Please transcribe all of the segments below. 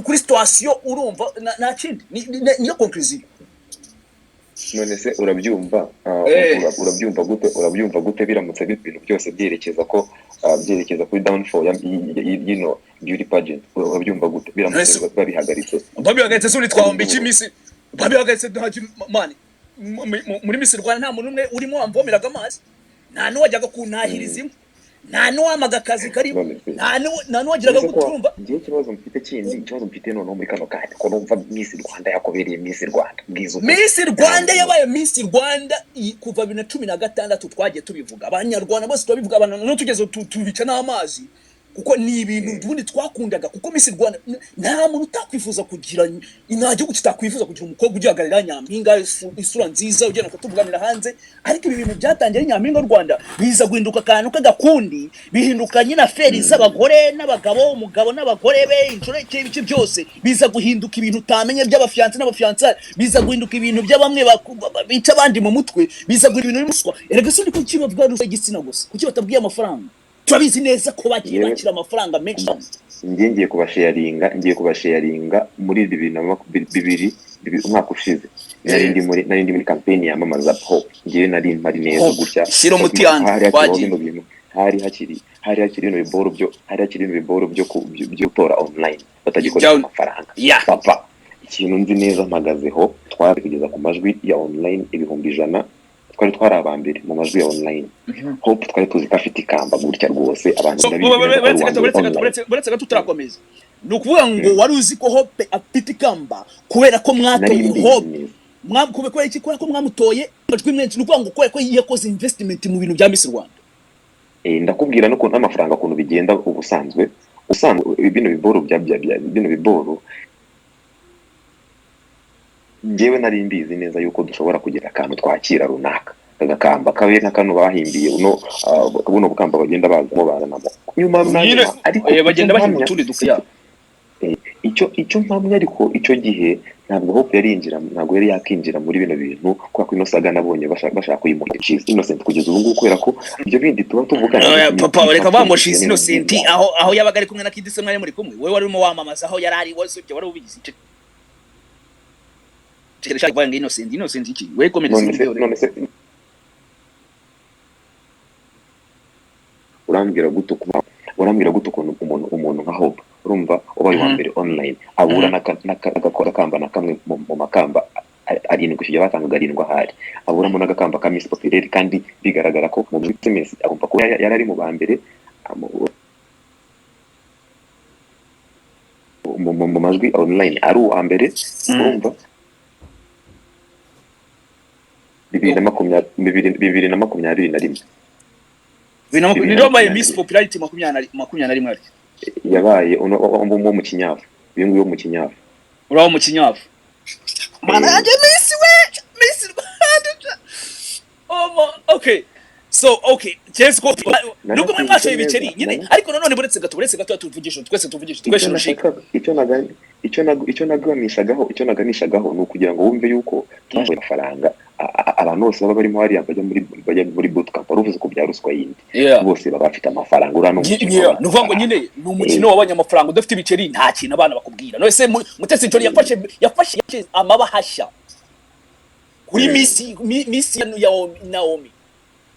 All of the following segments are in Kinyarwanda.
kuri situation urumva nta kindi niyo conclusion. None se urabyumva gute biramutse ibintu byose byerekeza ko byerekeza kuri downfall y'ino beauty pageant, urabyumva gute biramutse babihagaritse suri twahomba iki misi babihagaritse mani muri Miss Rwanda nta muntu umwe urimo wamvomeraga amazi, nta n'uwajyaga kuntahiriza imwe, nta n'uwamaga akazi karimo, nta n'uwagiraga gutumva. Ngiye ikibazo mfite noneho muri kano kanya ko numva Miss Rwanda yakobereye Miss Rwanda bwizo. Miss Rwanda yabaye Miss Rwanda kuva 2016 twagiye tubivuga, abanyarwanda bose tubivuga, abantu no tugeze tubica n'amazi kuko ni ibintu ubundi twakundaga, kuko Miss Rwanda nta muntu utakwifuza kugira, nta gihugu kitakwifuza kugira umukobwa ugihagarira Nyampinga isura nziza ugenda kutuvuganira hanze. Ariko ibi bintu byatangiye ari Nyampinga Rwanda biza guhinduka akantu k'agakundi, bihinduka nyine aferi z'abagore n'abagabo, umugabo n'abagore be, inshoreke ibice byose biza guhinduka ibintu utamenye by'abafiance n'abafiancare, biza guhinduka ibintu by'abamwe bica abandi mu mutwe, biza guhinduka ibintu bimuswa. Erega sindi kuki bavuga ruswa igitsina gusa, kuki batabwiye amafaranga? Turabizi neza ko bagiye bakira amafaranga menshi. Ngiye kubasharinga muri 2022 umwaka ushize, nari ndi muri campaign yamamaza hope. Ngiye nari mpari neza gutya shiro muti yandi bagiye hari hakiri no biboro byo gutora online batagikoresha amafaranga. Papa ikintu nzi neza mpagazeho, twari kugeza ku majwi ya online 100,000, twari twarabambere mu majwi ya online. Hope twari tuzi afite ikamba gutya rwose abantu baretse gato turakomeza. Nukuvuga ngo wari uzi ko Hope afite ikamba kubera ko mwatoye Hope, kubera iki? Kubera ko mwamutoye majwi menshi. Nukuvuga ngo kubera ko yakoze investment mu bintu bya Miss Rwanda. Ndakubwira no kuntu amafaranga kuntu bigenda ubusanzwe bino biboro ngewe nari mbizi neza yuko dushobora kugira akantu twakira runaka, agakamba kabe nk'akantu bahimbiye buno bukamba bagenda bazamo baranamo nyuma ariko bagenda bahimba utundi dukaya. Icyo mpamya ariko icyo gihe ntabwo Hope yari yakinjira muri bino bintu, kwa ko Saga nabonye bashaka kuyimuha She's Innocent kugeza ubu nguko, kubera ko ibyo bindi tuba tuvugana. Papa reka bambo She's Innocent aho yabaga ari kumwe na Kidise mwari muri kumwe, wewe wari urimo wamamaza aho yari ari, wari ubizi Chekesha kwa Innocent iki we comment none se urambwira guto umuntu nka Hope, urumva ubaye wa mbere online abura n'agakora kamba na kamwe mu makamba arindwi kujya batanga 7 ahari, aburamo n'agakamba ka Miss Populaire, kandi bigaragara ko mu business agomba kuba yari ari mu ba mbere mu majwi online ari uwa mbere. Urumva 2021 Nirobaye Miss Popularity 2021 yabaye uwo mu kinyafu, bingu yo mu kinyafu, uraho mu kinyafu mana yanjye Miss Rwanda. Okay, so just go nuko mwashoye ibiceri nyine, ariko none buretse gato tuvugisha twese rushika. Icyo naganishagaho ni ukugira ngo wumve yuko twashoye amafaranga. Abantu bose baba barimo hariya bajya muri bootcamp baruvuze ko bya ruswa yindi, bose baba bafite amafaranga. Urano nuvuga ngo nyine ni umukino wabanye amafaranga udafite ibiceri nta kintu abana bakubwira. None se Mutesi Jolly yafashe amabahasha kuri Miss ya Naomi,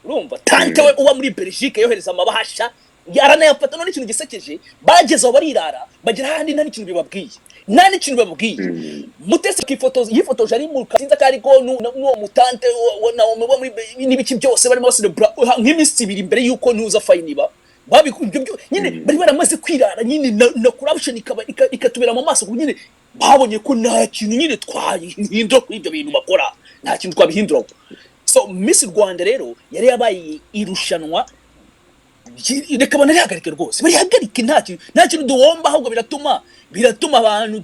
urumva tante we uba muri Belgique yohereza amabahasha yaranayafata. None ikintu gisekeje bagezeho barirara bagira handi nta n'ikintu bibabwiye. Mutesi yifotoje ari mu kazinza kari ko n'uwo mutante wa Naomi bo muri n'ibiki byose barimo celebra nk'iminsi 2 imbere yuko ntuza fayiniba babikubyo nyine bari baramaze kwirara nyine na corruption ikatubera mu maso nyine babonye ko nta kintu nyine twahindura kuri ibyo bintu bakora, nta kintu twabihindura. So Miss Rwanda rero yari yabaye irushanwa, reka bana rihagarike rwose, barihagarike nta kintu duhomba, ahubwo biratuma abantu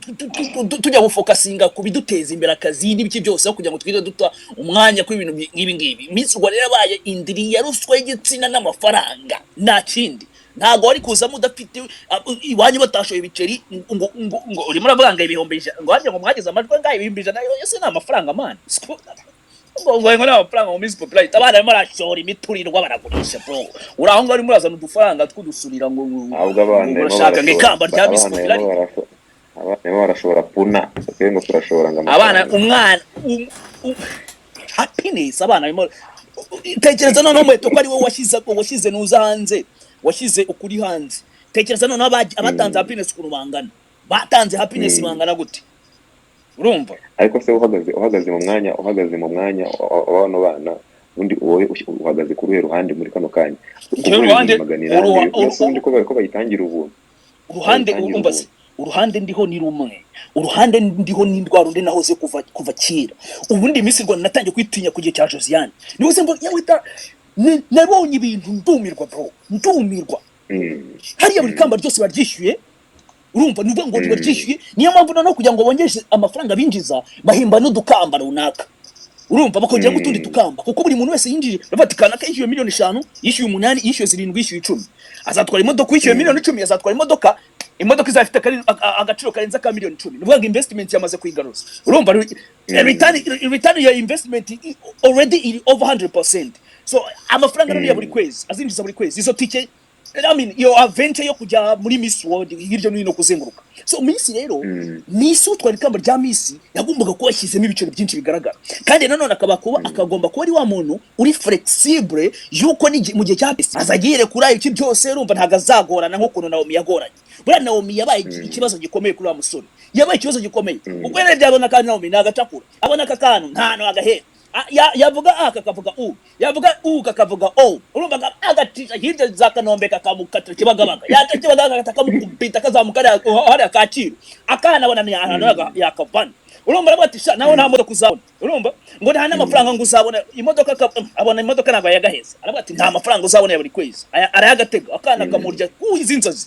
tujya gufokasinga ku biduteza imbere akazi n'ibiki byose, aho kugira ngo twite duta umwanya kuri ibintu nk'ibi. Miss Rwanda yabaye indiri ya ruswa y'igitsina n'amafaranga, nta kindi. Ntago wari kuzamo udafite iwanyu batashoye ibiceri ngo urimo uravuga ngo ibihombe ngo hajya ngo mwageze amajwi ngaho ibihombe ijana yose ni amafaranga man. ngo n'amafaranga mu Miss Popularity abana barimo barashora imiturirwa baragurisha bro uraho ngari murazana udufaranga twudusurira ngo ahubwo abana urashaka ngikamba rya Miss Popularity abana barashobora puna ngo turashobora ngo abana umwana happiness abana barimo tekereza none mweto ko ari wowe washize nuza hanze washize ukuri hanze tekereza none abatanze happiness kurubangana batanze happiness bangana gute urumva ariko se uhagaze mu mwanya w'abano bana undi wowe uhagaze ku ruhande muri kano kanya uruhande ko bayitangira ubuntu uruhande urumva se uruhande ndiho ni rumwe uruhande ndiho ni ndwarundi nahoze kuva kira ubundi Miss Rwanda natangiye kwitinya kugiye cya Josiane niwe se mbo yawita nabonye ibintu ndumirwa bro ndumirwa hariya buri kamba ryose baryishyuye urumva nuvuga ngo baryishyuye niyo mpamvu no kugira ngo bongeshe amafaranga binjiza bahimba n'udukamba runaka urumva bakongera gutundi tukamba kuko buri muntu wese yinjije bafatikana ka yishyuye miliyoni 5 yishyuye 8 yishyuye 7 yishyuye 10 azatwara imodoka yishyuye miliyoni 10 azatwara imodoka izafite agaciro karenza ka miliyoni 10 nuvuga ngo investment yamaze kwigaruza urumva return ya investment already over 100%. So amafaranga none ya buri kwezi azinjiza buri kwezi izo tike I mean your adventure yo kujya muri Miss World hiryo no hino kuzenguruka. So Miss rero Miss utwara ikamba rya Miss yagombaga kuba yashyizemo ibiciro byinshi bigaragara kandi nanone akagomba kuba ari wa muntu uri flexible yuko mu gihe cya azagire kuri ayo cyose urumva ntago azagorana nko kuno Naomi yagoranye bura Naomi yabaye ikibazo gikomeye kuri wa musore yabaye ikibazo gikomeye ubwo rero byabona kandi Naomi nagacakura abona akakantu ntano agahera yavuga kakavuga yavuga kakavuga urumva agatisha hirya za Kanombe kakamukatira kibagabaga yatakibagaga katakamukubita kazamukara hari akaciro akana bona ni ahantu yakavana urumva batisha nawe nta modoka uzabona urumva ngo nta n'amafaranga ngo uzabona imodoka abona imodoka nago yagaheza arabati nta mafaranga uzabona ya buri kwezi arayagatega akana kamurya izinzozi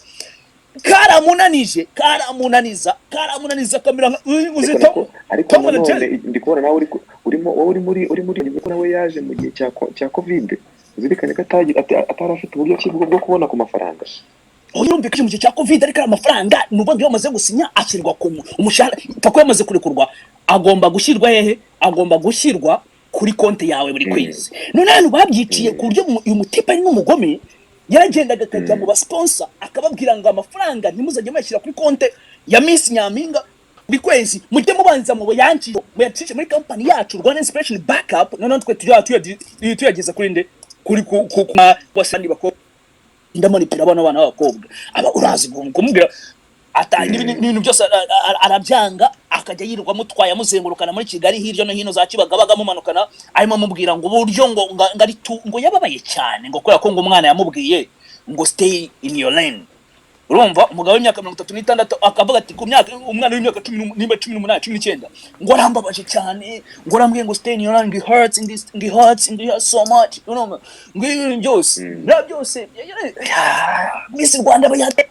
karamunaniza kamera uzito ariko none ndikubona nawe uri muri nibwo nawe yaje mu gihe cya covid uzirikane ko atarafite uburyo kivuga bwo kubona ku mafaranga urumvika mu gihe cya covid ariko amafaranga nubo yamaze gusinya ashyirwa ku umushahara pako yamaze kurekurwa agomba gushyirwa hehe agomba gushyirwa kuri konti yawe buri kwezi none hano babyiciye ku buryo uyu mutipa ari n'umugome yaragendaga akajya mu basponsor akababwira ngo amafaranga ntimuzajye muyashyira kuri konte ya Miss Nyampinga buri kwezi mujye mubanza mu yanki muyacishe muri company yacu Rwanda Inspiration Backup none twe tuyageza kuri nde kuri wasandi bako ndamanipira abana b'abakobwa aba urazi kumubwira atanga ibintu byose arabyanga akajya yirirwa mutwaye amuzengurukana muri Kigali hiryo no hino za Kibagabaga mumanukana arimo mubwira ngo buryo ngo yababaye cyane ngo kubera ko ngo umwana yamubwiye ngo stay in your lane urumva umugabo w'imyaka 36 akavuga ati ku myaka umwana w'imyaka 18 19 ngo arambabaje cyane ngo arambwiye ngo stay in your lane, hurts so much urumva ngo ibintu byose byose Miss Rwanda bayate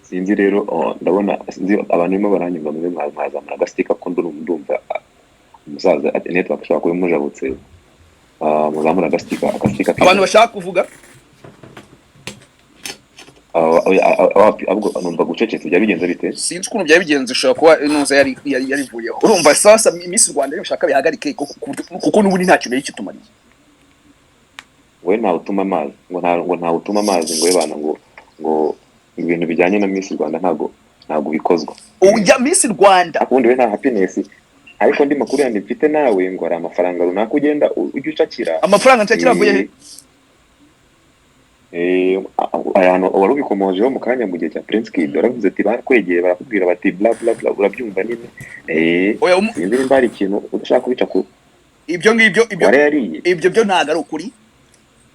sinzi rero ndabona abantu barimo baranyumva muri mwazamura agastika ko ndumva umusaza network ashaka ko mujabutse muzamura agastika abantu bashaka kuvuga ahubwo numva gucecetse bya bigenze bite sinzi ukuntu bya bigenze ushaka kuba inuza yarivuyeho urumva sasa Miss Rwanda rero ushaka bihagarike kuko n'ubundi nta kintu yikitumariye we nta utuma amazi ngo nta utuma amazi ngo yebana ngo ibintu bijyanye na Miss Rwanda ntago bikozwa ujya Miss Rwanda akundi we nta happiness ariko ndi makuru yandi mfite nawe ngo ari amafaranga runaka ugenda ujye ucakira amafaranga nshakira avuye ayano warubikomojeho mu kanya mu gihe cya Prince Kid baravuze ati bakwegeye barakubwira bati bla bla bla urabyumva nini sinzi nimba ari ikintu udashaka kubica ku ibyo byo ntago ari ukuri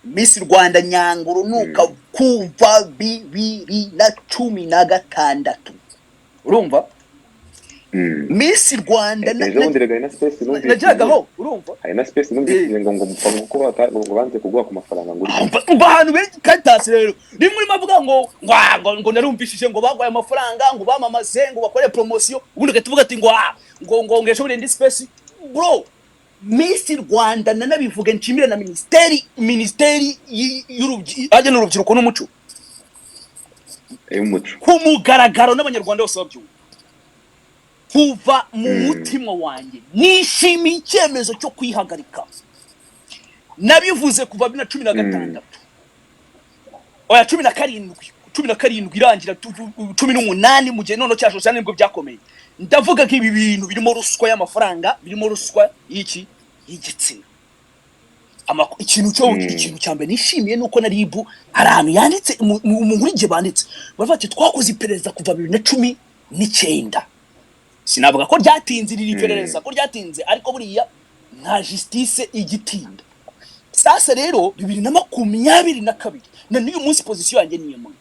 Miss Rwanda Nyanguru nuka kuva 2016 urumva Miss Rwanda najagaho urumva hari na space numvise ngo mupango ko banze kugwa ku mafaranga ngo abantu be katasi rero rimwe mavuga ngo narumvishije ngo bagwaye amafaranga ngo bamamaze ngo bakore promotion ubundi gatuvuga ati ngo ngesho muri space bro Miss Rwanda nanabivuga nshimire na ministeri y'urubyiruko n'umuco y'umuco kumugaragaro n'abanyarwanda bose babyumva kuva mu mutima wanjye nishimiye icyemezo cyo kwihagarika. Nabivuze kuva 2016 oya 17 irangira 18 mu gihe none cyasho cyane nibwo byakomeye. Ndavuga ko ibi bintu birimo ruswa y'amafaranga, birimo ruswa y'iki y'igitsina. Ikintu cyambe nishimiye nuko na RIB arantu yanditse mu nkurije banditse bafate twakoze iperereza kuva 2019. Sinavuga ko ryatinze iri iperereza ko ryatinze, ariko buriya nta justice igitinda. Sasa rero 2022 na niyo munsi position yanjye niyemo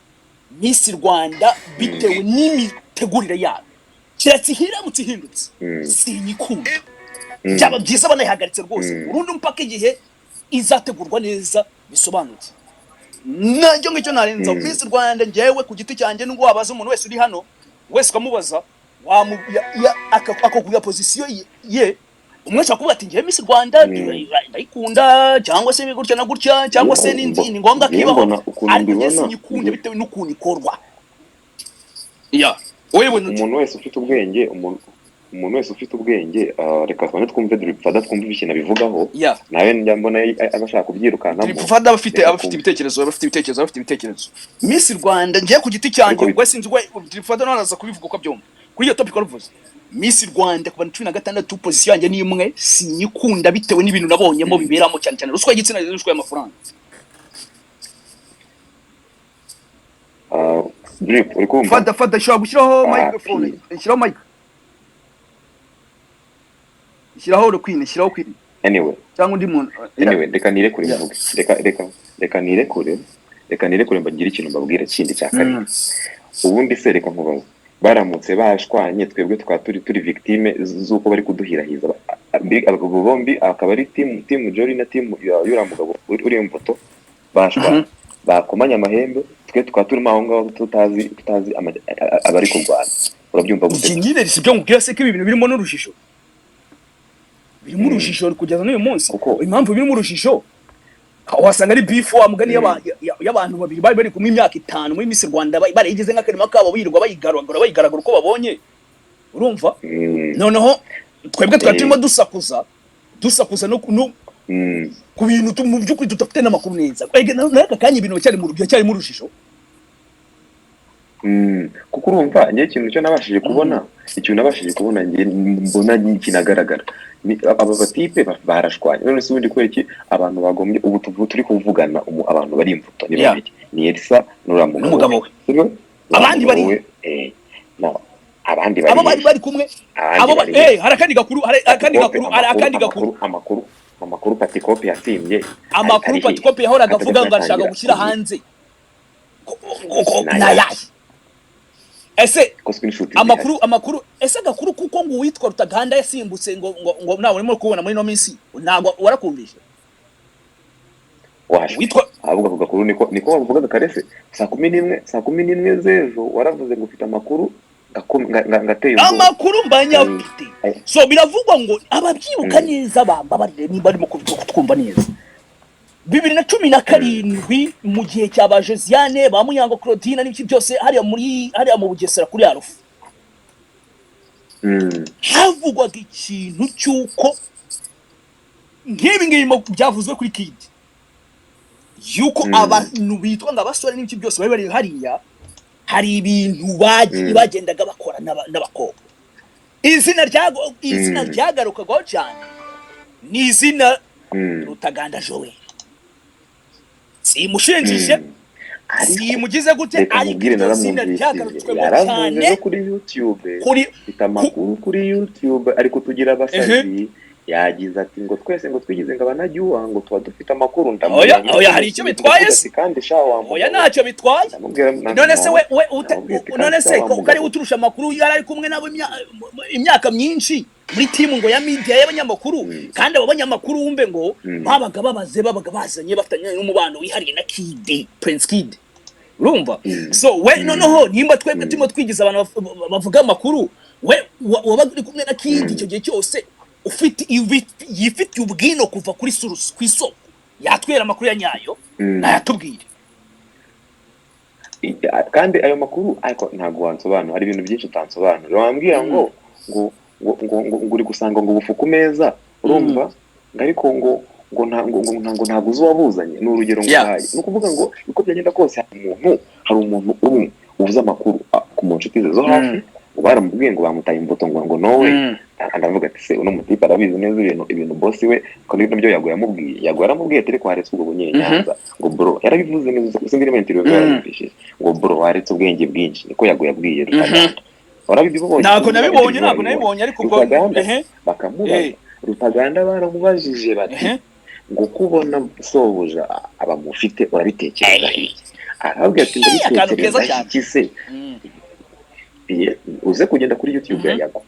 Miss Rwanda bitewe n'imitegurire yayo kiratsi hiramutse hindutse sinyikunda. Byaba byiza banayihagaritse rwose urundi mpaka igihe izategurwa neza bisobanutse. Nanjye ngicyo narenza Miss Rwanda njyewe ku giti cyanjye n'ubwo wabaza umuntu wese uri hano wese kamubaza akakuya position ye umwe cyakuvuga ati njyewe Miss Rwanda ndayikunda cyangwa se bigurya na gutya cyangwa se ni ngombwa kibaho ariko njye nyikunda bitewe n'ukuntu ikorwa. Umuntu wese ufite ubwenge umuntu wese ufite ubwenge reka twane twumve Dripfada twumve ibishina bivugaho nawe njya mbona abashaka kubyirukanamo. Dripfada abafite ibitekerezo Miss Rwanda njye ku giti cyanjye ubwo sinzi ubwo Dripfada naraza kubivuga uko byumva kuri iyo topic waruvuze. Miss Rwanda kuva 2016 position yanjye ni imwe sinyikunda bitewe n'ibintu nabonyemo biberamo cyane cyane ruswa y'igitsina ruswa y'amafaranga. Drip uri kumva fada shaka gushyiraho microphone shyiraho mic shyiraho Queen anyway cyangwa undi muntu reka nirekure mvuge reka nirekure mbagira ikintu mbabwira kindi cya kabiri. Ubundi se reka nkubaza baramutse bashwanye twebwe turi victime z'uko bari kuduhirahiza abagabo bombi akaba ari team Jory na team yura mugabo uri imvoto bashwa bakomanya amahembe twe turimo aho ngaho tutazi abari kurwana. Urabyumva gute? Ingine sibyo ngubwira se ko ibi bintu birimo n'urushishyo birimo urushishyo kugeza n'uyu munsi. Impamvu birimo urushishyo wasanga ari beef wa mugani y'abantu babiri bari kumwe imyaka 5 muri Miss Rwanda barigeze nk'akarima kabo birirwa bayigaragara uko babonye. Urumva noneho twebwe twatirimo dusakuza no ku bintu mu by'ukuri tutafite n'amakuru neza. Naka kanya ibintu cyari mu rushishyo kuko urumva ngiye ikintu cyo nabashije kubona ngiye mbona kinagaragara aba batipe barashwanye. None se ubundi kwereki abantu bagombye ubu turi kuvugana abantu bari imvuto ni babiki ni Elsa n'umugabo we abandi bari abo bari kumwe abo harakandi gakuru amakuru patikopi yasimye amakuru patikopi yahoraga avuga ngo arashaka gushyira hanze nayaye ese amakuru ese gakuru kuko ngo witwa Rutaganda yasimbutse ngo nawe urimo kubona muri no minsi ntago warakumvishe witwa avuga kuri niko bavuga karese saa 11 zejo waravuze ngo ufite amakuru ngateye amakuru mbanyafite so biravugwa ngo ababyibuka neza bambabarire niba arimo kutwumva neza 2017 mu gihe cyaba Josiane ba Muyango Claudine n'iki byose hariya mu Bugesera kuri Arufu havugwaga ikintu cyuko ngibi byavuzwe kuri Kid yuko abantu bitwa ngo abasore n'iki byose bari hariya hari ibintu bagendaga bakora n'abakobwa. Izina ryagarukaga cyane ni izina Rutaganda Joel. Simushinjije simugize gute ariko izina ryagarutswe cyane kuri YouTube amakuru kuri YouTube ariko tugira abasazi yagize ati ngo twese ngo twigize ngo abanajyuwa ngo tuba dufite amakuru oya hari icyo bitwaye kandi shawa oya ntacyo bitwaye. None se none se ko ari uturusha amakuru yari ari kumwe nabo imyaka myinshi muri team ngo ya media y'abanyamakuru kandi abo banyamakuru wumve ngo babaga bazanye bafatanye n'umubano wihariye na Kid Prince Kid. Urumva so we noneho nimba twebwe timo twigiza abantu bavuga amakuru we wabaga kumwe na Kid icyo gihe cyose yifite ubwino kuva kuri source kwisoko yatwera amakuru ya nyayo nayatubwire kandi ayo makuru ariko ntago wansobanura hari ibintu byinshi utansobanura wambwira ngo uri gusanga ngo bufuku meza urumva ariko ngo ntago uzi wabuzanye n'urugero ngahaye no kuvuga ngo uko byagenda kose hari umuntu umwe uvuze amakuru ku mu nshuti ze zo hafi baramubwiye ngo bamutaye imbuto ngo nowe ndavuga ati se uno mutipe arabizi neza ibintu boss we ko nibyo yaramubwiye ati ko haretse ubwo bunye nyanza ngo bro yarabivuze neza sindi element rero yarabishije ngo bro haretse ubwenge bwinshi niko yabwiye Rutaganda warabibonye ntabwo nabibonye ariko ubwo bakamubaza Rutaganda baramubajije bati ngo kubona sobuja abamufite urabitekereza iki arabwira ati ndabitekereza iki se uze kugenda kuri YouTube yago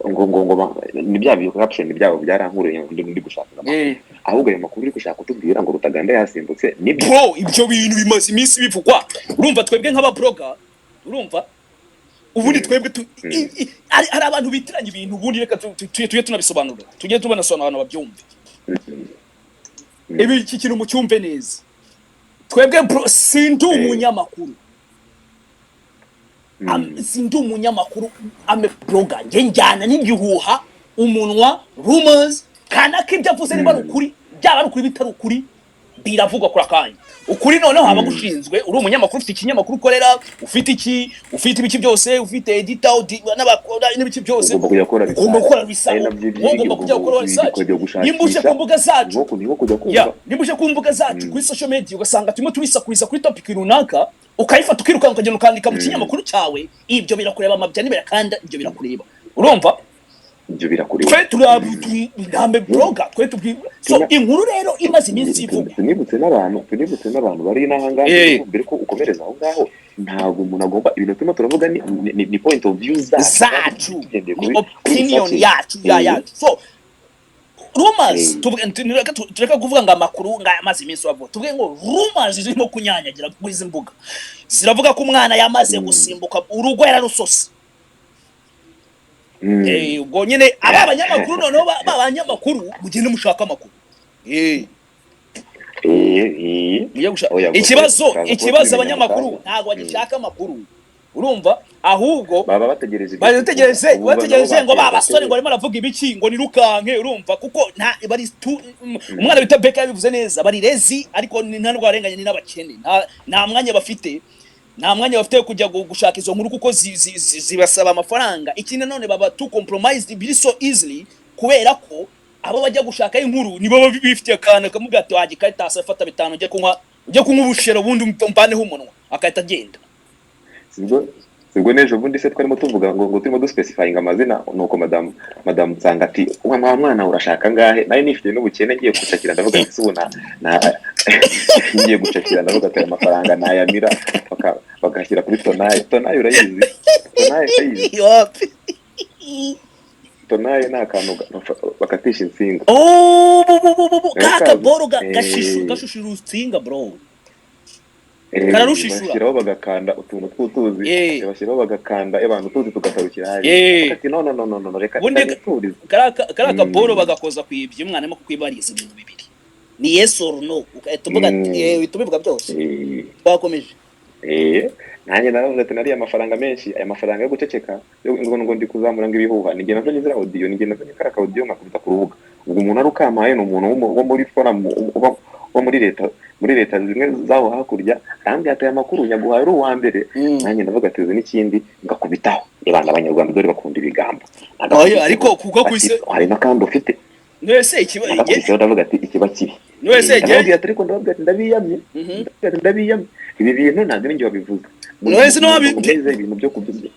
ngo ni bya caption byabo byarankuriye ndi gushaka ahubwo ayo makuru uri gushaka kutubwira ngo Rutaganda yasimbutse ni bro ibyo bintu bimaze iminsi bivugwa urumva twebwe nk'aba blogger urumva ubundi twebwe ari abantu bitiranye ibintu ubundi reka tujye tunabisobanura tujye tubanasobanura abantu babyumve ibi iki kintu mu cyumve neza twebwe sindu umunyamakuru sindu umunyamakuru ame blogger njyana n'igihuha umunwa rumors kana kibyo avuze niba ukuri byaba ari ukuri bitari ukuri biravugwa kuri akanya ukuri noneho haba gushinzwe uri umunyamakuru ufite ikinyamakuru ukorera ufite ibiki byose ufite editor n'abakora n'ibiki byose ugomba gukora research ugomba kujya gukora research nimbuje ku mbuga zacu nimbuje ku mbuga zacu kuri social media ugasanga turimo turisakuriza kuri topic runaka ukayifata ukiruka ukagenda ukandika mu kinyamakuru cyawe ibyo birakureba amabyani birakanda ibyo birakureba urumva ibyo birakureba twe turambe blogger twe tubwira so inkuru rero imaze iminsi ivuga tunibutse n'abantu bari n'ahangahe mbere ko ukomereza aho ngaho ntabwo umuntu agomba ibintu turimo turavuga ni point of view zacu opinion yacu so rumors tureka kuvuga ngo amakuru ngamaze iminsi wavuga tuvuge ngo rumors zirimo kunyanyagira kuri izi mbuga ziravuga ko umwana yamaze gusimbuka urugo yararusose ubwo nyine abanyamakuru noneho abanyamakuru mugende mushaka amakuru ikibazo abanyamakuru ntabwo bagishaka amakuru urumva ahubwo baba bategereje ngo babasore ngo arimo aravuga ibiki ngo nirukanke urumva kuko bari umwana bita Beka yabivuze neza bari rezi ariko nta ndwara arenganye ni n'abakene nta mwanya bafite kujya gushaka izo nkuru kuko zibasaba amafaranga ikindi none baba too compromised biri so easily kubera ko abo bajya gushaka inkuru nibo bifitiye kana kamubwira ati wagikata asafata bitano ujye kunywa ubushero bundi umbaneho umunwa akahita agenda sibwo nejo bundi se twarimo tuvuga ngo turimo duspecifying amazina nuko madam Nsanga ati mwana urashaka ngahe nayo nifite n'ubukene ngiye gucakira ndavuga ati subona ngiye gucakira ndavuga ati amafaranga nayamira bagashyira kuri tonaye urayizi tonaye nta kantu bakatisha insinga kaka boro gashushira urutsinga bro kararushishura bashyiraho bagakanda utuntu tw'utuzi bashyiraho bagakanda abantu tuzi tugatarukira hari ati no reka turize karaka boro bagakoza kwibye umwana arimo kwibariza ibintu bibiri ni yes or no tuvuga tubivuga byose twakomeje nanjye naravuze ati nari amafaranga menshi aya mafaranga yo guceceka ngo ndi kuzamura ngo ibihuha nigenda nzanye audio nigenda nzanye karaka audio nkakubita ku rubuga ubwo umuntu ari ukamaye ni umuntu wo muri forum wo muri leta zimwe zaho hakurya kandi hataye amakuru nyaguhaye uri uwa mbere nanjye ndavuga ati n'ikindi ngakubitaho ibanda abanyarwanda dore bakunda ibigambo ariko kuko kwise hari nakandi ufite nese ikibazo ndavuga ati ikiba kibi nese ariko ndavuga ati ndabiyamye ibi bintu ntabwo ninjye wabivuze nese no wabivuze ibintu byo kubyina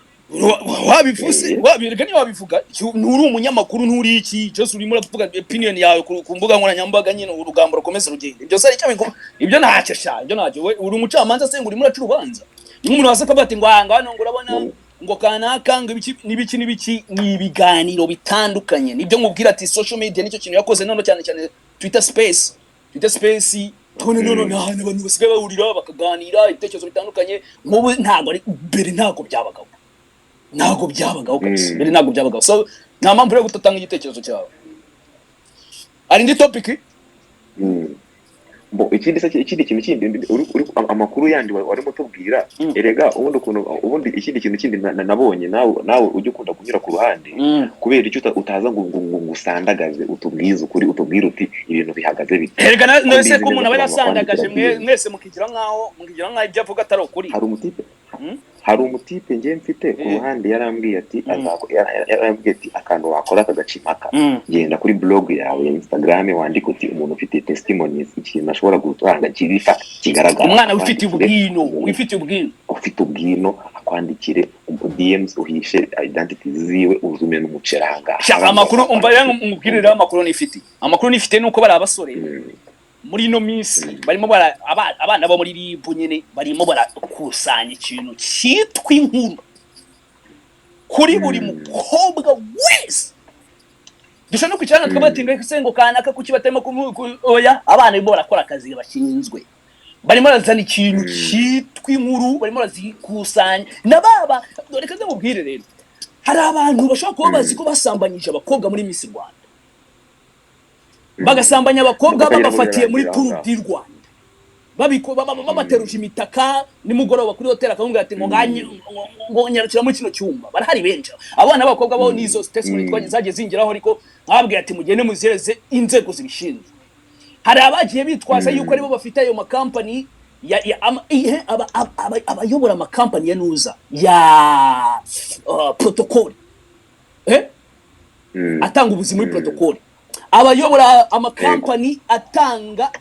wabivuze wabireka ni wabivuga nturi umunyamakuru nturi iki cyose urimo uravuga opinion yawe ku mbuga nkoranyambaga nyine urugambo rukomeza rugenda ibyo se icyo ibyo ntacyo ibyo ntacyo we uri umucamanza se ngo urimo uraca urubanza n'umuntu wase kabati ngo hano ngo urabona ngo kanaka ngo ibiki ni ibiganiro bitandukanye nibyo nkubwira ati social media nicyo kintu yakoze none cyane Twitter space tone abantu basigaye bahurira bakaganira ibitekerezo bitandukanye nk'ubu ntabwo ari mbere ntabwo byabagaho kabisa mbere ntabwo byabagaho so nta mpamvu yo gutatanga igitekerezo cyawe ari ndi topic bo ikindi kintu kindi amakuru yandi warimo tubwira erega ubundi ikindi kintu kindi nabonye nawe ujye ukunda kunyura ku ruhande kubera icyo utaza ngo usandagaze utubwize ukuri utubwira uti ibintu bihagaze bite erega nose ko umuntu aba yarasandagaje mwese mukigira nkaho ibyo avuga atari ukuri hari umutipe ngiye mfite ku ruhande yarambwiye ati akantu wakora kagacimaka genda kuri blog yawe ya Instagram wandika uti umuntu ufite testimonies ikintu ashobora gutanga kirifa kigaragara umwana ufite ubwino akwandikire DMs uhishe identity ziwe uzume n'umuceranga amakuru umva rero umubwirira amakuru nifite nuko bari abasore muri no minsi barimo abana bo muri ribu nyene barimo barakusanya ikintu cyitwa inkuru kuri buri mukobwa wese dushaka no kwicarana tukabatinga isengo kanaka kukibatema oya abana bo barakora akazi bashinzwe barimo barazana ikintu cyitwa inkuru barimo barazikusanya nababa dore kaze mubwire rero hari abantu bashaka kuba bazi ko basambanyije abakobwa muri Miss Rwanda bagasambanya abakobwa babafatiye muri Tour du Rwanda babateruje imitaka nimugoroba kuri hotel akamubwira ati ngo nyarukira muri kino cyumba barahari benshi abana b'abakobwa bo nizo testimony twagiye zingiraho ariko nkababwira ati mugende muzereze inzego zibishinzwe hari abagiye bitwaza yuko aribo bafite ayo makampani abayobora amakampani ya nuza ya protocol atanga ubuzima muri protocol abayobora amakampani atanga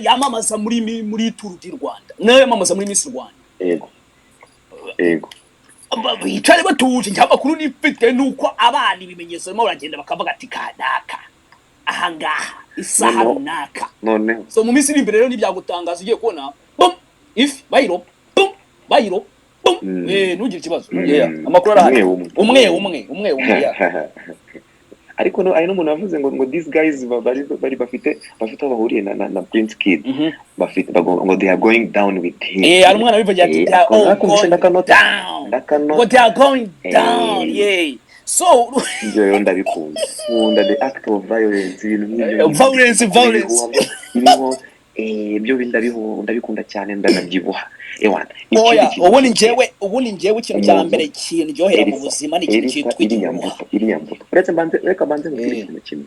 yamamaza muri Tour du Rwanda nayo yamamaza muri Miss Rwanda ego bicare batuje nyamakuru nifite nuko abana ibimenyetso barimo baragenda bakavuga ati kanaka ahangaha isaha runaka none so mu minsi imbere rero nibyagutangaza ugiye kubona bum if bayiro ntugire ikibazo amakuru arahari umwe ariko no ari no umuntu avuze ngo these guys bari bafite bahuriye na Prince Kid bafite ngo they are going down with him ari umwana wivugira ati they are going down so ngiye ndabikunda nkunda the act of violence violence ibyo ndabikunda cyane ndanabyibuha ubundi njyewe ikintu cya mbere kinryohera mu buzima ni ikintu cyitwa inyambuto reka banze mu kintu kimwe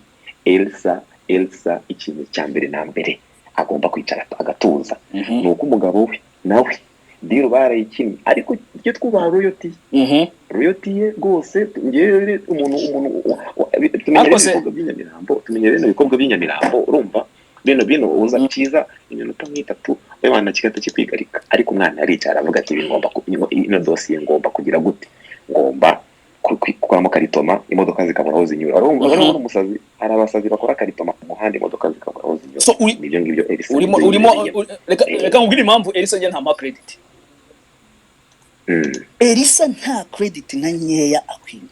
Elsa ikintu cya mbere na mbere agomba kwicara agatuza nuko umugabo we nawe diro barayikimye ariko icyo twubaha royalty ye rwose ngewe umuntu tumenyere ibikorwa by'inyamirambo urumva bino uza kiza iminota nk'itatu webana kigata kikwigarika ariko umwana aricara avuga ati ngomba ino dossier ngomba kugira gute ngomba kukoramo karitoma imodoka zikabura aho zinyura urumva umusazi hari abasazi bakora karitoma mu muhanda imodoka zikabura aho zinyura so nibyo ngibyo Elsa urimo reka ngubwire impamvu Elsa nta ma credit Elsa nta credit na nyeya akwiriye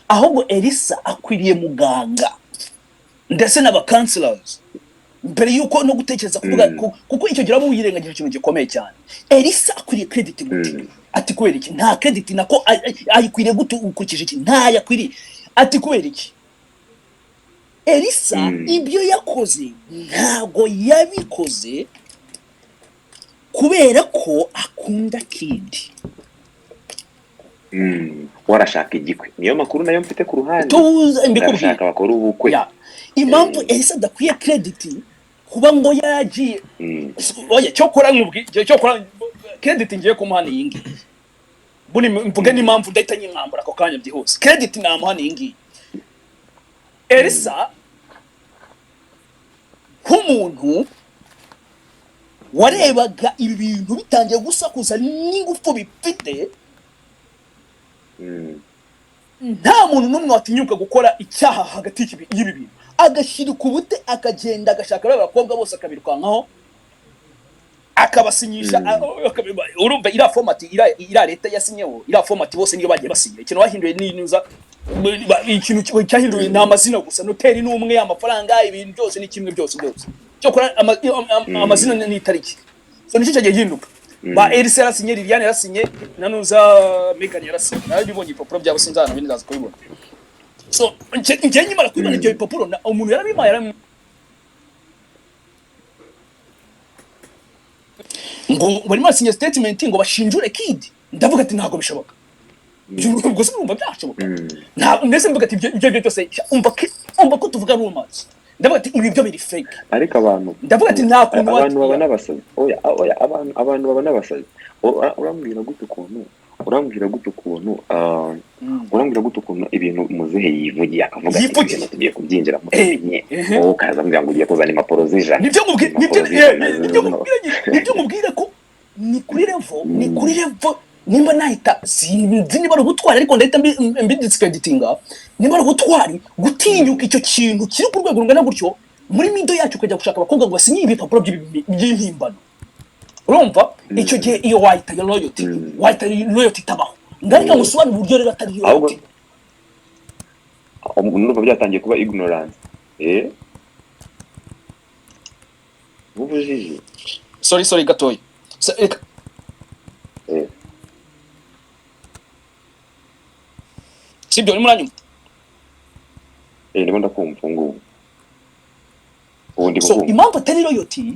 ahubwo Elsa akwiriye muganga ndetse n'aba counselors mbere yuko no gutekereza kuvuga kuko icyo gira buyirengagije ikintu gikomeye cyane Elsa akwiriye credit gute ati kubera iki nta credit nako ayikwiriye gute ukurikije iki nta yakwiriye ati kubera iki Elsa ibyo yakoze ntago yabikoze kubera ko akunda Kid warashaka igikwe niyo makuru nayo mfite ku ruhande ndashaka bakora ubukwe impamvu Elsa adakwiye credit kuba ngo yagiye oya cyokora credit ngiye kumuhana yingi buni mvuge n'impamvu ndahita nyimwambura ako kanya byihuse credit namuhana yingi Elsa nk'umuntu warebaga ibi bintu bitangiye gusakuza n'ingufu bifite nta muntu n'umwe watinyuka gukora icyaha hagati y'ibi bintu agashyira ku bute akagenda agashaka abakobwa bose akabirukankaho akabasinyisha urumva ira format ira leta yasinyeho ira format bose niyo bagiye basinye ikintu bahinduye n'inuza ikintu cyahinduye n'amazina gusa noteri n'umwe amafaranga ibintu byose ni kimwe byose cyo kora amazina n'itariki so nicyo cyagiye hinduka ba Elsa yarasinye Liliane yarasinye nanuza Megan yarasinye nabibonye ipapuro byabo sinzana bindi ndaza kubibona so njye nyimara kubibona ibyo ipapuro umuntu yarabimaye ngo barimo basinya statement ngo bashinjure kid ndavuga ati ntago bishoboka ubwo se umva byashoboka nta ndetse mvuga ati ibyo byose umva ko tuvuga rumors ndavuga ati ibi byo biri fake ariko abantu ndavuga ati nta kuntu abantu baba nabasazi oya abantu baba nabasazi urambwira gute ukuntu ibintu muzehe yivugiye akavuga ati tugiye kubyinjira mu kinye kaza mbwira ngo ugiye kuzana impapuro z'ijana nibyo mubwira ko ni kuri level nimba nahita sinzi niba rugutwara ariko ndahita mbidiscreditinga niba rugutwari gutinyuka icyo kintu kiri ku rwego rungana gutyo muri mido yacu ukajya gushaka abakobwa ngo basinye ibipapuro by'impimbano urumva icyo gihe iyo wahita loyalty itabaho ngarika musobanura uburyo rero atari loyalty numva byatangiye kuba ignorance ubujiji sorry gatoya sibyo ni muranyuma ndimo ndakumva ngubu ubundi so impamvu atari loyalty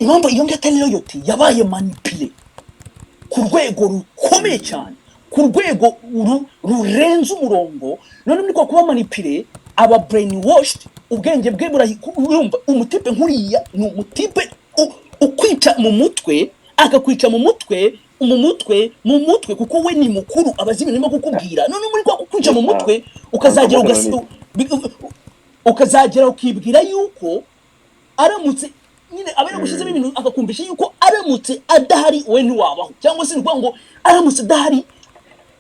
iyo atari loyalty yabaye manipule ku rwego rukomeye cyane ku rwego rurenze umurongo none muri kuba manipule aba brainwashed ubwenge bwe burayumva umutipe nkuriya ni umutipe ukwica mu mutwe akakwica mu mutwe kuko we ni mukuru abazi ibintu arimo kukubwira none muri kwa kukwica mu mutwe ukazagera ukibwira yuko aramutse nyine abera gushizemo ibintu akakumbisha yuko aramutse adahari we ntiwabaho cyangwa se nuvuga ngo aramutse adahari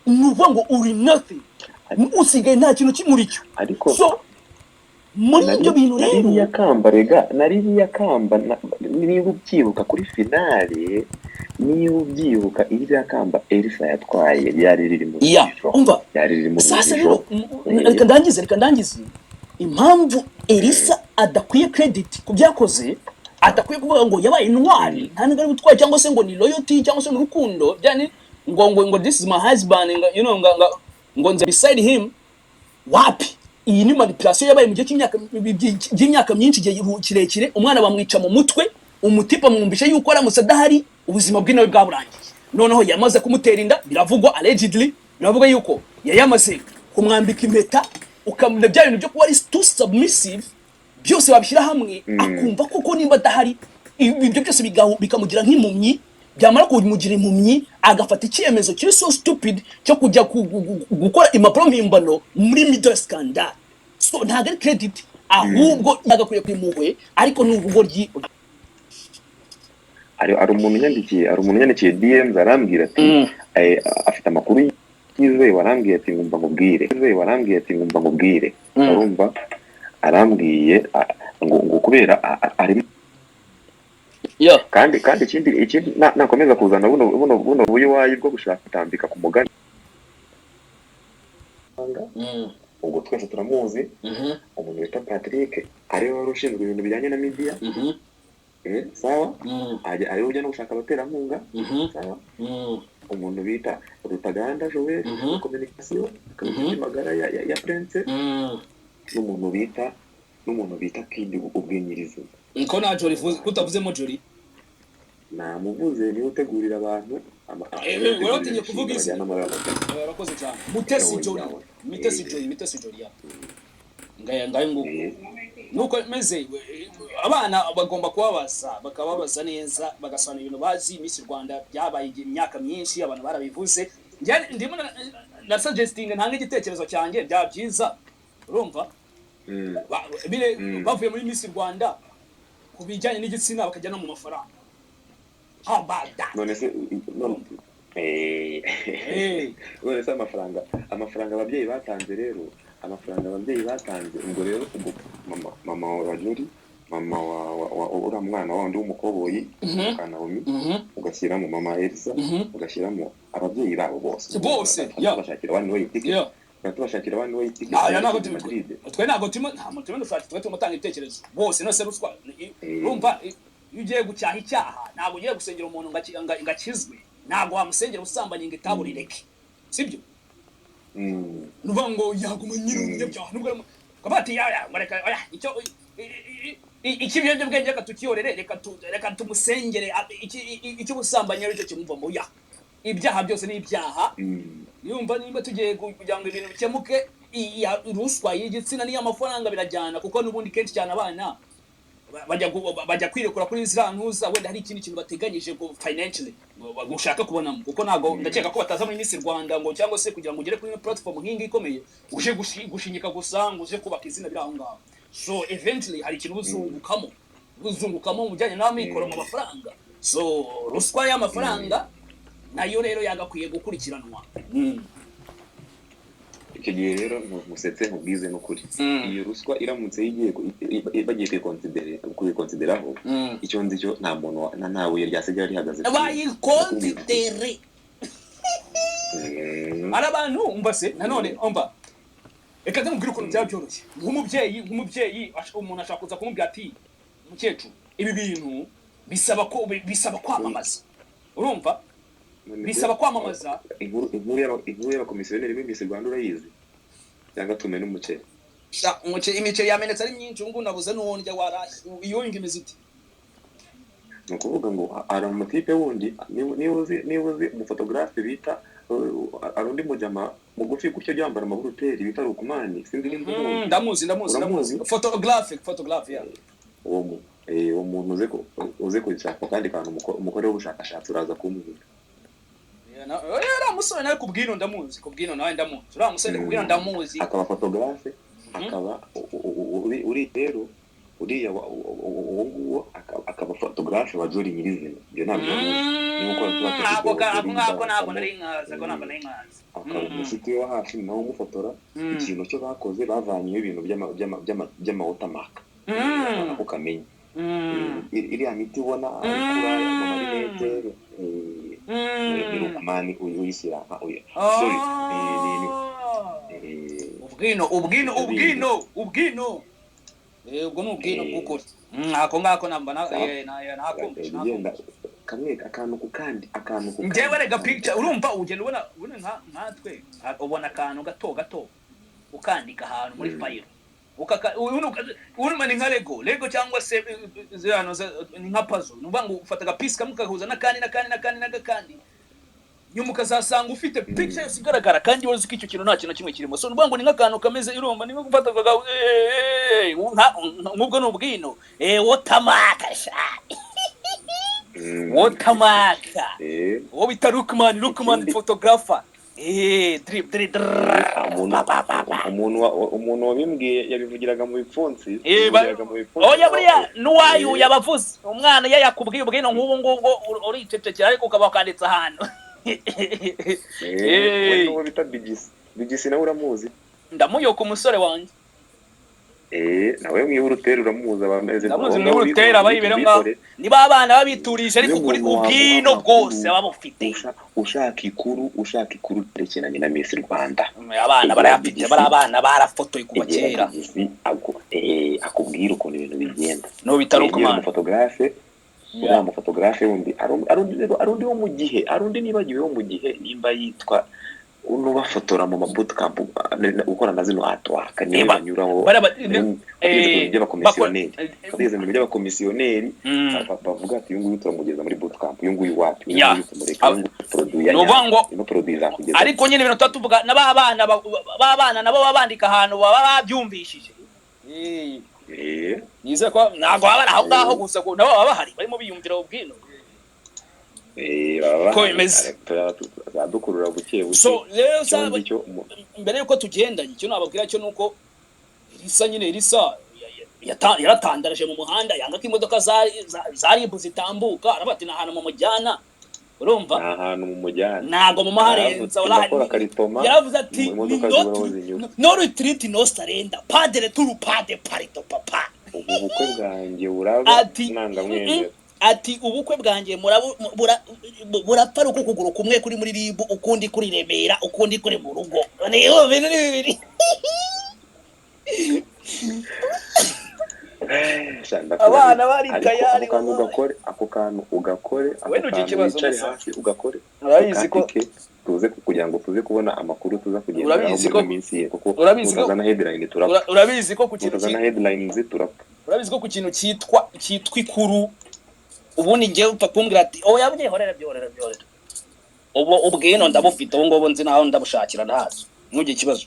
nuvuga ngo uri nothing usigaye nta kintu kimuri cyo so muri ibyo bintu rero nariya kamba niba ubyibuka kuri finale niba ubyibuka iriya kamba Elsa yatwaye yari riri mu umva sasa rero reka ndangize impamvu Elsa adakwiye credit ku byakoze adakwiye kuvuga ngo yabaye intwari nta nigari gutwara cyangwa se ngo ni loyalty cyangwa se n'urukundo byane ngo this is my husband ngo nze beside him wapi iyi ni manipulation yabaye mu gihe cy'imyaka myinshi gihe kirekire umwana bamwica mu mutwe umutipa mwumvisha yuko aramutse adahari ubuzima bwe nawe bwaburangiye noneho yamaze kumutera inda biravugwa allegedly biravuga yuko yayamaze kumwambika impeta ukamenya bya bintu byo kuba ari too submissive byose babishyira hamwe akumva koko nimba adahari ibyo byose bikamugira nk'impumyi byamara kumugira impumyi agafata icyemezo kiri so stupid cyo kujya gukora impapuro mpimbano muri middle scandal so ntago ari credit ahubwo yagakwiye kwimuhwe ariko n'ubugoryi ari umuntu yandikiye DMs arambwira ati afite amakuru yizewe warambwiye ati ngumva nkubwire urumva arambwiye ngo kubera ari kandi ikindi nakomeza kuzana buno buyowayi bwo gushaka gutambika ku mugani ubwo twese turamuzi umuntu wita Patrick ariwe wari ushinzwe ibintu bijyanye na media sawa ari ujya no gushaka abaterankunga sawa umuntu bita Rutaganda Joel communication magara ya Prince n'umuntu bita Kid ubwinyirizo nko na Jori kutavuzemo Jori namuvuze ni utegurira abantu wewe utinye kuvuga isi barakoze cyane Mutesi Jori ya ngaye ngo nuko meze abana bagomba kubabaza bakababaza neza bagasana ibintu bazi Miss Rwanda byabaye imyaka myinshi abantu barabivuze ndimo na suggesting ntange igitekerezo cyanjye bya byiza urumva bile bavuye muri Miss Rwanda kubijyanye n'igitsina bakajya no mu mafaranga none se amafaranga ababyeyi batanze rero ngo rero mama wa Jori mama wa ura mwana wa ndi w'umukoboyi Kanaomi ugashyiramo mama Elsa ugashyiramo ababyeyi babo bose bashakira abandi wayitike tubashakira abandi wayitike twe ntago twe tumutanga ibitekerezo bose no se ruswa urumva iyo ugiye gucyaha icyaha ntabwo ugiye gusengera umuntu ngakizwe ntabwo wamusengera usambanye ngo itaburireke sibyo nuvuga ngo yaguma nyiri umunyabyaha nubwo kabati icyo ikibyo bwenge katukiyorere reka tumusengere icyo busambanya ryo kimumva mu ya ibyaha byose ni ibyaha yumva nimba tugiye kugira ngo ibintu bikemuke ruswa y'igitsina ni amafaranga birajyana kuko nubundi kenshi cyane abana bajya kwirekura kuri zirantuza wenda hari ikindi kintu bateganyije go financially gushaka kubonamo kuko nago ndakeka ko bataza muri Miss Rwanda ngo cyangwa se kugira ngo ugere kuri platform nkingi ikomeye uje gushinyika gusa ngo uje kubaka izina biraho ngaho so eventually hari ikintu uzungukamo mujyanye n'amikoro mu mafaranga so ruswa y'amafaranga nayo rero yagakwiye gukurikiranwa icyo gihe rero musetse nkubwize n'ukuri iyo ruswa iramutse yigiye bagiye kuyikonsideraho icyo nzi cyo nta muntu ntawe ryasejya rihagaze bayikonsidere ari abantu umva se nanone umva reka ndamubwira ukuntu byabyoroshye nk'umubyeyi umuntu ashaka kuza kumubwira ati mukecuru ibi bintu bisaba kwamamaza urumva bisaba kwamamaza inkuru y'abakomisiyoneri b'Miss Rwanda urayizi cyangwa tume n'umuceri imiceri yamenetse ari myinshi ngo nabuze n'uwondya warashye iyo ingimizi iti nukuvuga ngo ari umutipe wundi niba uzi umufotografe bita arundi mujama mugufi gutyo byambara amahuruteri bita Rukumani sindi n'imvugo ndamuzi photographe ya uwo muntu uze kushaka kandi kantu umukore w'ubushakashatsi uraza kumubwira era musore nawe kubwino ndamuzi nawe ndamuzi ura musore kubwino ndamuzi akaba photographe akaba uri rero uriya uwo akaba photographe wa Jori nyirizina byo ntabwo nuko ntabwo nari nkaza akaba umusiti wa hafi nawo umufotora ikintu cyo bakoze bavanye ibintu by'amawatermark ako kamenye iriya miti ubona arikura mu marinete Rukumani uyisira sorry ubwino ubwo n'ubwino bw'ukuri ako ngako namba nakumva kamwe akantu ku kandi njyewe rega picture urumva ugenda ubona nkatwe ubona akantu gato ukandika ahantu muri file urumani nka lego cyangwa se zirano ni nka puzzle nuvuga ngo ufata agapisi kamwe kahuza n'akandi nyuma ukazasanga ufite picture yose igaragara kandi wowe uzi icyo kintu nta kintu kimwe kirimo so nuvuga ngo ni nk'akantu kameze irumva ni nko gufata nk'ubwo n'ubwino watermark wowe bita Rukumani photographer umuntu wabimbwiye yabivugiraga mu bipfunsi oya buriya nuwayu yabavuze umwana yakubwiye ubwino nk'ubu ngubwo uricecekera ariko ukaba kanditse ahantu uwo bita bigisi nawe uramuzi ndamuyoka umusore wanjye nawe mwihurutera uramuzi abameze ndamuzi mwihurutera bayibera ngaho niba abana babiturije ariko kuri ubwino bwose babufite ushaka ikuru terekeranye na Miss Rwanda abana barayafite bari abana barafotoye kuva kera akubwira ukuntu ibintu bigenda no bitaruka umwana photographe uriya photographe wundi arundi wo mu gihe arundi nibagiwe wo mu gihe nimba yitwa uno bafotora mu bootcamp ukora na zino atwaka niba banyuraho by'abakomisiyoneri bavuga ati uyu nguyu turamugeza muri bootcamp uyu nguyu wapi ariko nyine ibintu tuvuga n'abana nabo babandika ahantu baba babyumvishije nize ko ntago baba aho ngaho gusa ko nabo baba bahari barimo biyumvira ubwino ko imeze zadukurura buke so rero mbere yuko tugenda icyo nababwira cyo nuko Elisa yaratandaraje mu muhanda yanga ko imodoka zari zitambuka arabati na ahantu mu mujyana urumva ahantu mu mujyana nago mu maharenza yaravuze ati no retreat no surrender padre turu pade parito papa ubukwe bwanjye buraba nanga mwene ati ubukwe bwanjye burapfa uko kuguru kumwe kuri muri ribu ukundi kuri Remera ukundi kuri mu rugo niyo bibiri abana bari tayari ako kantu ugakore wicare hasi ugakore urabizi ko tuze kugira ngo tuze kubona amakuru tuza kugenda urabizi ko minsi kuko uzana headline turapfa urabizi ko uzana headlines turapfa urabizi ko ku kintu cyitwa ikuru ubundi ngiye upfa kumbwira ati oya byehorera ubu ubwino ndabufite ubu ngobo nzi naho ndabushakira ntazo ntugire ikibazo.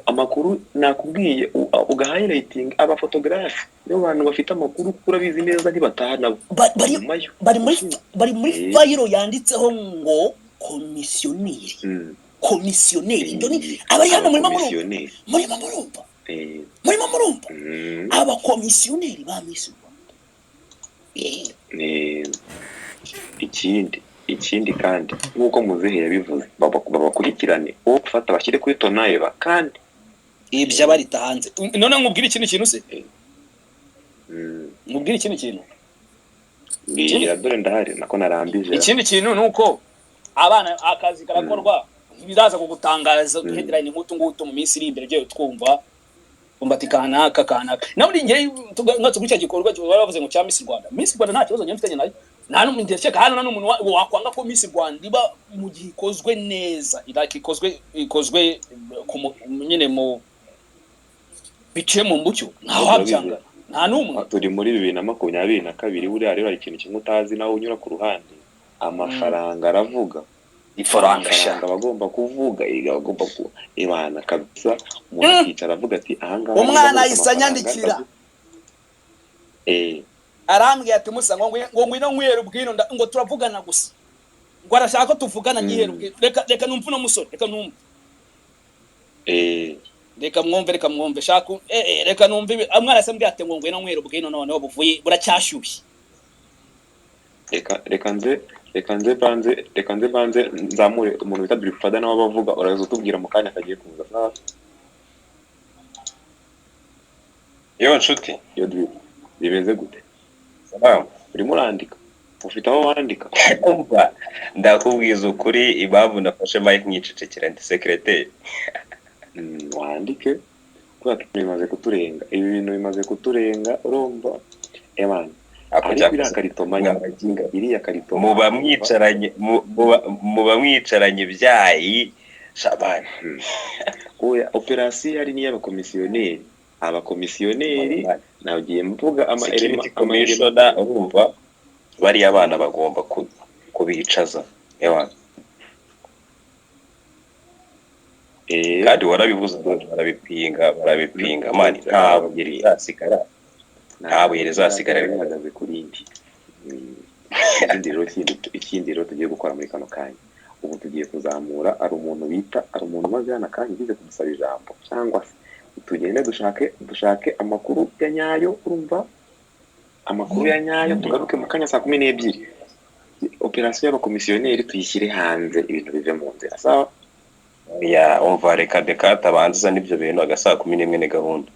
Amakuru nakubwiye uga highlighting aba photograph no bantu bafite amakuru kurabizi neza ntibataha nabo bari muri file yanditseho ngo komisioneri ndo ni abari hano muri mamurumba aba komisioneri ba Miss ikindi kandi nkuko muzehe yabivuze babakurikirane wo gufata bashyire kuri tonaiba kandi ibyo barita hanze none nkubwira ikintu se nkubwira ikintu ngira dore ndahari nako narambije ikindi kintu nuko abana akazi karakorwa bizaza kugutangaza headline ngutu mu minsi iri imbere byo twumva umbatikana naburi ngiye ngatse gucya gikorwa baravuze ngo cya Miss Rwanda nta kibazo nyamfitanye nayo nta n'umuntu ndetse hano n'umuntu wakwanga ko Miss Rwanda iba mu gihe ikozwe neza ikozwe nyine mu bice mu mbucyo ntaho habyanga nta n'umwe turi muri 2022 buriya rero ikintu kimwe utazi nawe unyura ku ruhande amafaranga aravuga ifaranga shaka bagomba kuvuga bagomba ku ibana kabisa umuntu akicara avuga ati ahanga umwana isanyandikira arambwiye ati musa ngo ngwino nkwera ubwino ngo turavugana gusa ngo arashaka tuvugana nyihera ubwino reka numva no musore reka numva reka mwumve shaka reka numve amwana asambye ati ngo ngwino nkwera ubwino noneho buvuye buracyashyushye reka nze banze nzamure umuntu bita Drifada nawe bavuga uraza utubwira mu kanya kagiye kuza sawa yo nshuti yo bimeze gute sawa urimo urandika ufite aho wandika umva ndakubwiza ukuri ibavu nafashe mic nyicecekera ndi secretary wandike kwa bimaze kuturenga ibi bintu bimaze kuturenga urumva ebana ariko iriya karito muba mwicaranye byayi shabani oya operasiyo hari abakomisiyoneri nagiye mvuga commissioner urumva bari abana bagomba kubicaza ewana kandi warabivuze barabipinga mani ntabwo zasigara bihagaze kuri indi ikindi rero tugiye gukora muri kano kanya ubu tugiye kuzamura ari umuntu maze yana kandi bize kumusaba ijambo cyangwa se tugende dushake amakuru ya nyayo urumva amakuru ya nyayo tugaruke mu kanya saa 12 operasiyo y'abakomisiyoneri tuyishyire hanze ibintu bive mu nzira sawa ya umva reka TheCat abanza n'ibyo bintu agasaa 11 ni gahunda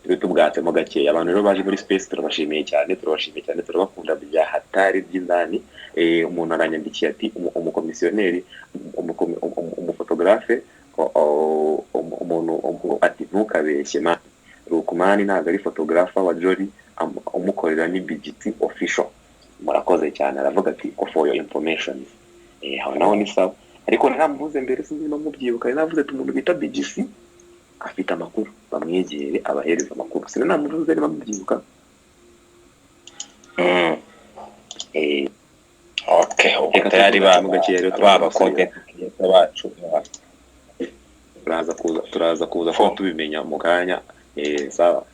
tubwatemo gakeya abantu rero baje muri space turabashimiye cyane turabakunda bya hatari by'indani umuntu aranyandikiye ati umukomisiyoneri umufotografe umuntu ati ntukabeshye man Rukumani ntabwo ari photographer wa Jolly umukorera ni BGT official murakoze cyane aravuga ati for your information aho naho ni sawa ariko ntamuvuze mbere sinzi no mubyibuka navuze ati umuntu bita BGC afite amakuru bamwegere abahereza amakuru sina namuvuze ari bamubyibuka okay tayari baba content bacu turaza kuza ko tubimenya mu kanya sawa